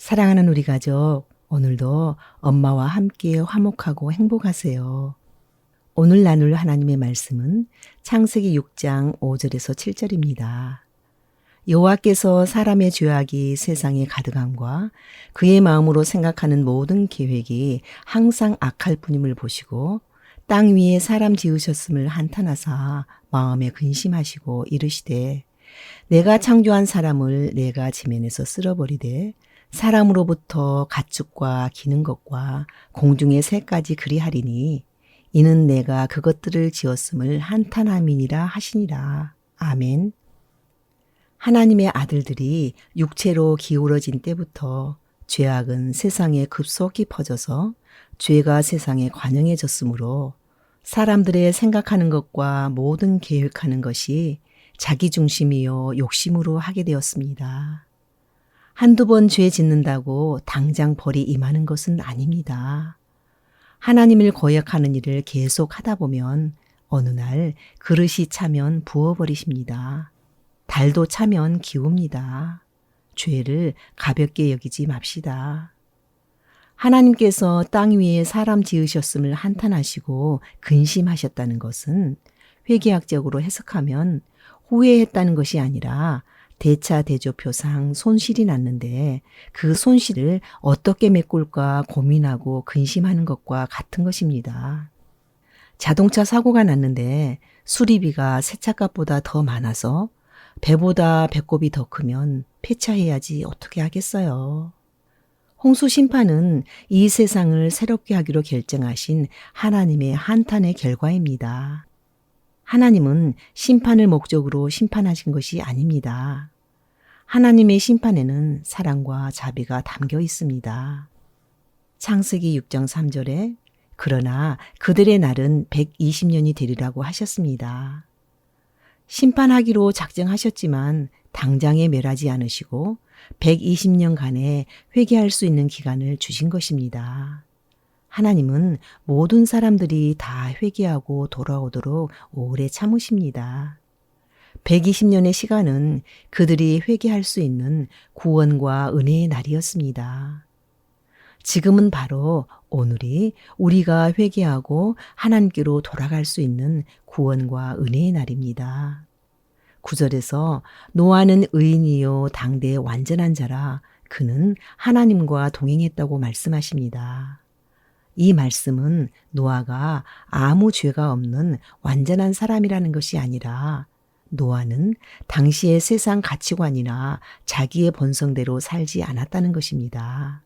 사랑하는 우리 가족, 오늘도 엄마와 함께 화목하고 행복하세요. 오늘 나눌 하나님의 말씀은 창세기 6장 5절에서 7절입니다. 여호와께서 사람의 죄악이 세상에 가득함과 그의 마음으로 생각하는 모든 계획이 항상 악할 뿐임을 보시고 땅 위에 사람 지으셨음을 한탄하사 마음에 근심하시고 이르시되 내가 창조한 사람을 내가 지면에서 쓸어버리되 사람으로부터 가축과 기는 것과 공중의 새까지 그리하리니 이는 내가 그것들을 지었음을 한탄함이니라 하시니라. 아멘. 하나님의 아들들이 육체로 기울어진 때부터 죄악은 세상에 급속히 퍼져서 죄가 세상에 관영해졌으므로 사람들의 생각하는 것과 모든 계획하는 것이 자기 중심이요 욕심으로 하게 되었습니다. 한두 번 죄 짓는다고 당장 벌이 임하는 것은 아닙니다. 하나님을 거역하는 일을 계속 하다 보면 어느 날 그릇이 차면 부어버리십니다. 달도 차면 기웁니다. 죄를 가볍게 여기지 맙시다. 하나님께서 땅 위에 사람 지으셨음을 한탄하시고 근심하셨다는 것은 회계학적으로 해석하면 후회했다는 것이 아니라 대차대조표상 손실이 났는데 그 손실을 어떻게 메꿀까 고민하고 근심하는 것과 같은 것입니다. 자동차 사고가 났는데 수리비가 새 차값보다 더 많아서 배보다 배꼽이 더 크면 폐차해야지 어떻게 하겠어요. 홍수 심판은 이 세상을 새롭게 하기로 결정하신 하나님의 한탄의 결과입니다. 하나님은 심판을 목적으로 심판하신 것이 아닙니다. 하나님의 심판에는 사랑과 자비가 담겨 있습니다. 창세기 6장 3절에 그러나 그들의 날은 120년이 되리라고 하셨습니다. 심판하기로 작정하셨지만 당장에 멸하지 않으시고 120년간의 회개할 수 있는 기간을 주신 것입니다. 하나님은 모든 사람들이 다 회개하고 돌아오도록 오래 참으십니다. 120년의 시간은 그들이 회개할 수 있는 구원과 은혜의 날이었습니다. 지금은 바로 오늘이 우리가 회개하고 하나님께로 돌아갈 수 있는 구원과 은혜의 날입니다. 9절에서 노아는 의인이요 당대의 완전한 자라 그는 하나님과 동행했다고 말씀하십니다. 이 말씀은 노아가 아무 죄가 없는 완전한 사람이라는 것이 아니라 노아는 당시의 세상 가치관이나 자기의 본성대로 살지 않았다는 것입니다.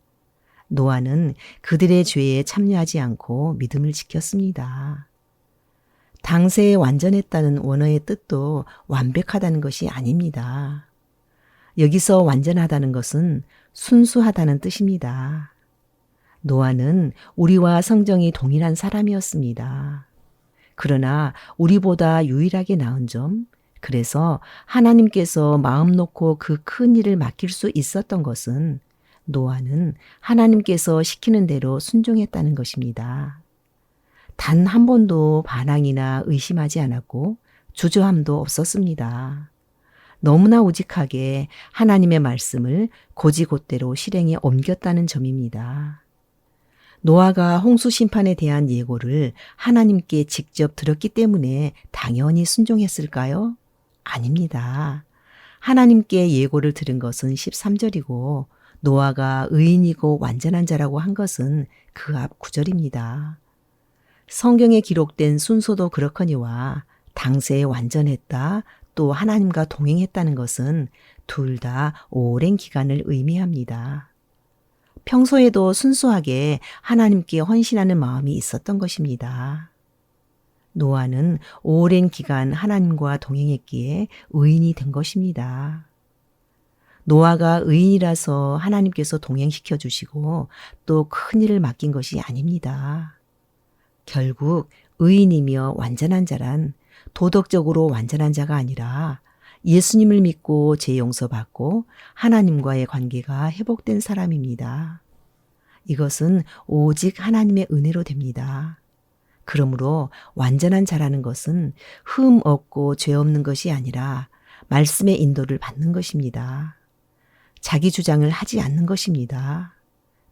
노아는 그들의 죄에 참여하지 않고 믿음을 지켰습니다. 당세에 완전했다는 원어의 뜻도 완벽하다는 것이 아닙니다. 여기서 완전하다는 것은 순수하다는 뜻입니다. 노아는 우리와 성정이 동일한 사람이었습니다. 그러나 우리보다 유일하게 나은 점, 그래서 하나님께서 마음 놓고 그 큰 일을 맡길 수 있었던 것은 노아는 하나님께서 시키는 대로 순종했다는 것입니다. 단 한 번도 반항이나 의심하지 않았고 주저함도 없었습니다. 너무나 우직하게 하나님의 말씀을 곧이곧대로 실행에 옮겼다는 점입니다. 노아가 홍수 심판에 대한 예고를 하나님께 직접 들었기 때문에 당연히 순종했을까요? 아닙니다. 하나님께 예고를 들은 것은 13절이고 노아가 의인이고 완전한 자라고 한 것은 그 앞 9절입니다. 성경에 기록된 순서도 그렇거니와 당세에 완전했다 또 하나님과 동행했다는 것은 둘 다 오랜 기간을 의미합니다. 평소에도 순수하게 하나님께 헌신하는 마음이 있었던 것입니다. 노아는 오랜 기간 하나님과 동행했기에 의인이 된 것입니다. 노아가 의인이라서 하나님께서 동행시켜 주시고 또 큰 일을 맡긴 것이 아닙니다. 결국 의인이며 완전한 자란 도덕적으로 완전한 자가 아니라 예수님을 믿고 죄 용서받고 하나님과의 관계가 회복된 사람입니다. 이것은 오직 하나님의 은혜로 됩니다. 그러므로 완전한 자라는 것은 흠 없고 죄 없는 것이 아니라 말씀의 인도를 받는 것입니다. 자기 주장을 하지 않는 것입니다.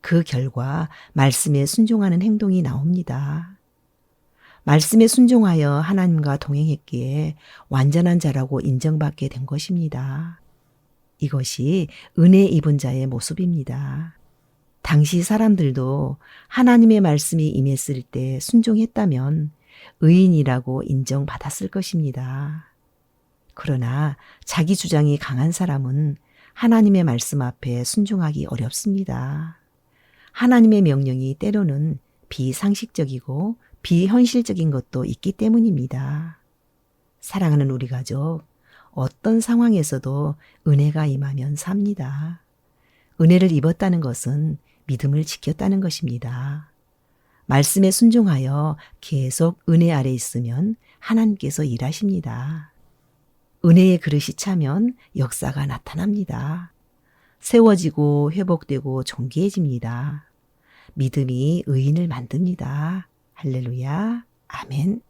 그 결과 말씀에 순종하는 행동이 나옵니다. 말씀에 순종하여 하나님과 동행했기에 완전한 자라고 인정받게 된 것입니다. 이것이 은혜 입은 자의 모습입니다. 당시 사람들도 하나님의 말씀이 임했을 때 순종했다면 의인이라고 인정받았을 것입니다. 그러나 자기 주장이 강한 사람은 하나님의 말씀 앞에 순종하기 어렵습니다. 하나님의 명령이 때로는 비상식적이고 비현실적인 것도 있기 때문입니다. 사랑하는 우리 가족, 어떤 상황에서도 은혜가 임하면 삽니다. 은혜를 입었다는 것은 믿음을 지켰다는 것입니다. 말씀에 순종하여 계속 은혜 아래 있으면 하나님께서 일하십니다. 은혜의 그릇이 차면 역사가 나타납니다. 세워지고 회복되고 존귀해집니다. 믿음이 의인을 만듭니다. 할렐루야. 아멘.